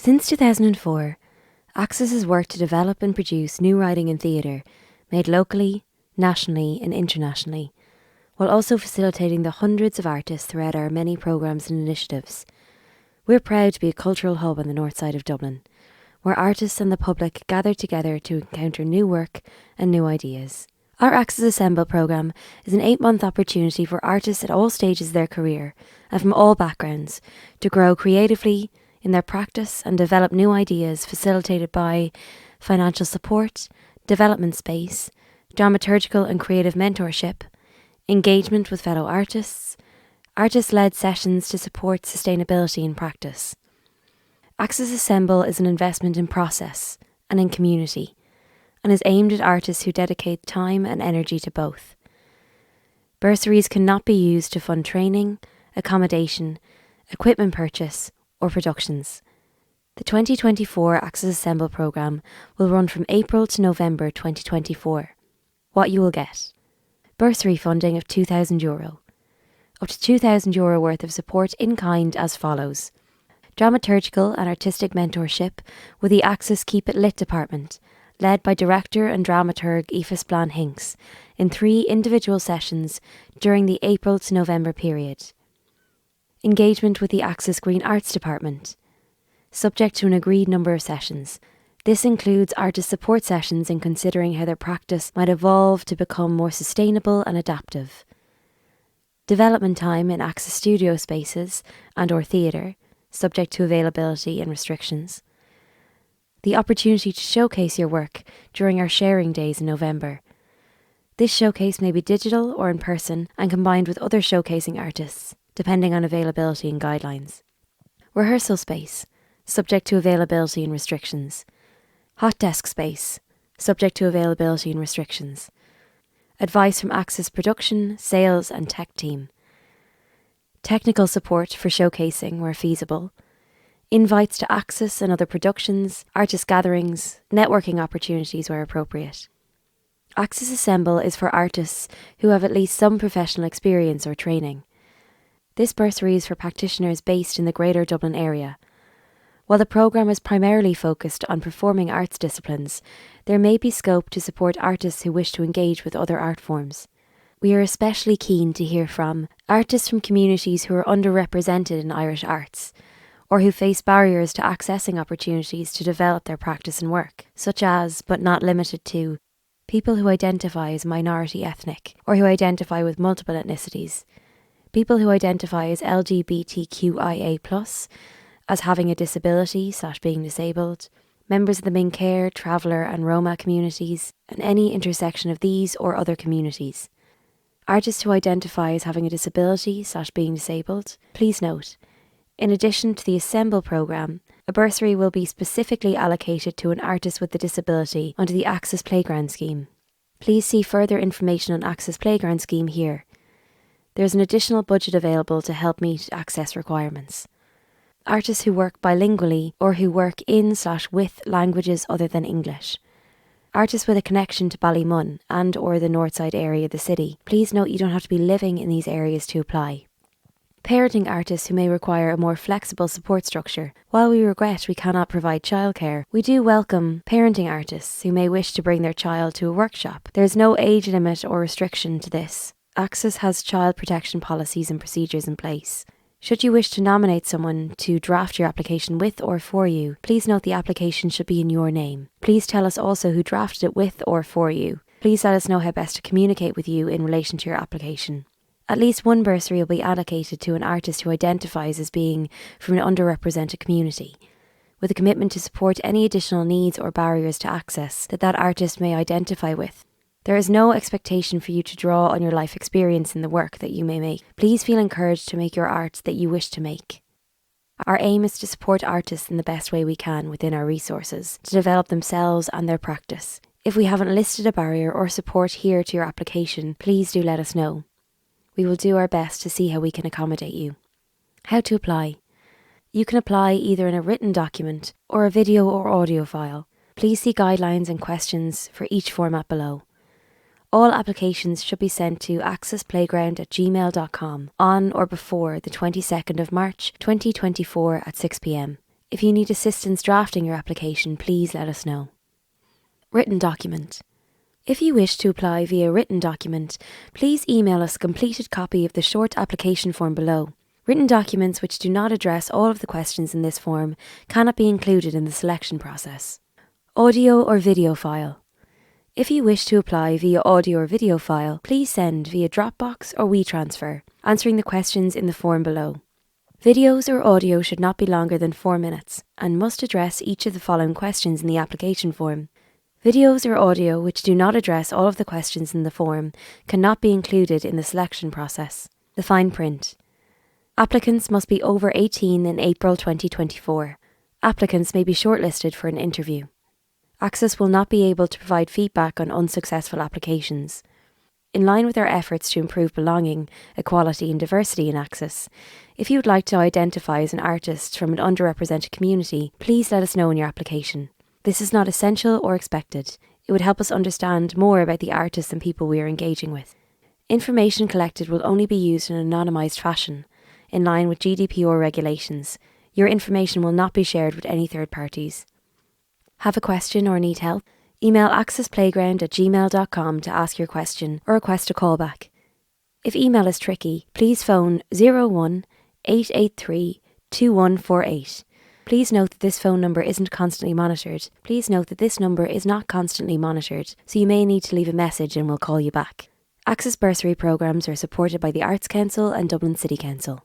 Since 2004, Access has worked to develop and produce new writing and theatre made locally, nationally and internationally, while also facilitating the hundreds of artists throughout our many programmes and initiatives. We're proud to be a cultural hub on the Northside of Dublin, where artists and the public gather together to encounter new work and new ideas. Our Access Assemble programme is an 8-month opportunity for artists at all stages of their career and from all backgrounds to grow creatively in their practice and develop new ideas, facilitated by financial support, development space, dramaturgical and creative mentorship, engagement with fellow artists, artist-led sessions to support sustainability in practice. Access Assemble is an investment in process and in community, and is aimed at artists who dedicate time and energy to both. Bursaries cannot be used to fund training, accommodation, equipment purchase, or productions. The 2024 Access Assemble programme will run from April to November 2024. What you will get: bursary funding of €2,000, up to €2,000 worth of support in kind as follows: dramaturgical and artistic mentorship with the Access Keep It Lit department, led by director and dramaturg Aoife Splan Hinks, in 3 individual sessions during the April to November period. Engagement with the Access Green Arts department, subject to an agreed number of sessions. This includes artist support sessions in considering how their practice might evolve to become more sustainable and adaptive. Development time in Access studio spaces and/or theatre, subject to availability and restrictions. The opportunity to showcase your work during our sharing days in November. This showcase may be digital or in person and combined with other showcasing artists, depending on availability and guidelines. Rehearsal space, subject to availability and restrictions. Hot desk space, subject to availability and restrictions. Advice from Access production, sales and tech team. Technical support for showcasing where feasible. Invites to Access and other productions, artist gatherings, networking opportunities where appropriate. Access Assemble is for artists who have at least some professional experience or training. This bursary is for practitioners based in the Greater Dublin area. While the programme is primarily focused on performing arts disciplines, there may be scope to support artists who wish to engage with other art forms. We are especially keen to hear from artists from communities who are underrepresented in Irish arts, or who face barriers to accessing opportunities to develop their practice and work, such as, but not limited to, people who identify as minority ethnic, or who identify with multiple ethnicities, people who identify as LGBTQIA+, as having a disability/being disabled, members of the Min Care, Traveller and Roma communities, and any intersection of these or other communities. Artists who identify as having a disability/being disabled, please note, in addition to the Assemble programme, a bursary will be specifically allocated to an artist with a disability under the Access Playground scheme. Please see further information on Access Playground scheme here. There is an additional budget available to help meet access requirements. Artists who work bilingually or who work in/with languages other than English. Artists with a connection to Ballymun and/or the Northside area of the city. Please note you don't have to be living in these areas to apply. Parenting artists who may require a more flexible support structure. While we regret we cannot provide childcare, we do welcome parenting artists who may wish to bring their child to a workshop. There is no age limit or restriction to this. Access has child protection policies and procedures in place. Should you wish to nominate someone to draft your application with or for you, please note the application should be in your name. Please tell us also who drafted it with or for you. Please let us know how best to communicate with you in relation to your application. At least one bursary will be allocated to an artist who identifies as being from an underrepresented community, with a commitment to support any additional needs or barriers to access that artist may identify with. There is no expectation for you to draw on your life experience in the work that you may make. Please feel encouraged to make your art that you wish to make. Our aim is to support artists in the best way we can within our resources to develop themselves and their practice. If we haven't listed a barrier or support here to your application, please do let us know. We will do our best to see how we can accommodate you. How to apply. You can apply either in a written document or a video or audio file. Please see guidelines and questions for each format below. All applications should be sent to accessplayground@gmail.com on or before the 22nd of March 2024 at 6 p.m. If you need assistance drafting your application, please let us know. Written document. If you wish to apply via written document, please email us a completed copy of the short application form below. Written documents which do not address all of the questions in this form cannot be included in the selection process. Audio or video file. If you wish to apply via audio or video file, please send via Dropbox or WeTransfer, answering the questions in the form below. Videos or audio should not be longer than 4 minutes and must address each of the following questions in the application form. Videos or audio which do not address all of the questions in the form cannot be included in the selection process. The fine print. Applicants must be over 18 in April 2024. Applicants may be shortlisted for an interview. Access will not be able to provide feedback on unsuccessful applications. In line with our efforts to improve belonging, equality and diversity in Access, if you would like to identify as an artist from an underrepresented community, please let us know in your application. This is not essential or expected. It would help us understand more about the artists and people we are engaging with. Information collected will only be used in an anonymised fashion, in line with GDPR regulations. Your information will not be shared with any third parties. Have a question or need help? Email accessplayground@gmail.com to ask your question or request a callback. If email is tricky, please phone 01 883 2148. Please note that this phone number isn't constantly monitored. Please note that this number is not constantly monitored, so you may need to leave a message and we'll call you back. Access bursary programmes are supported by the Arts Council and Dublin City Council.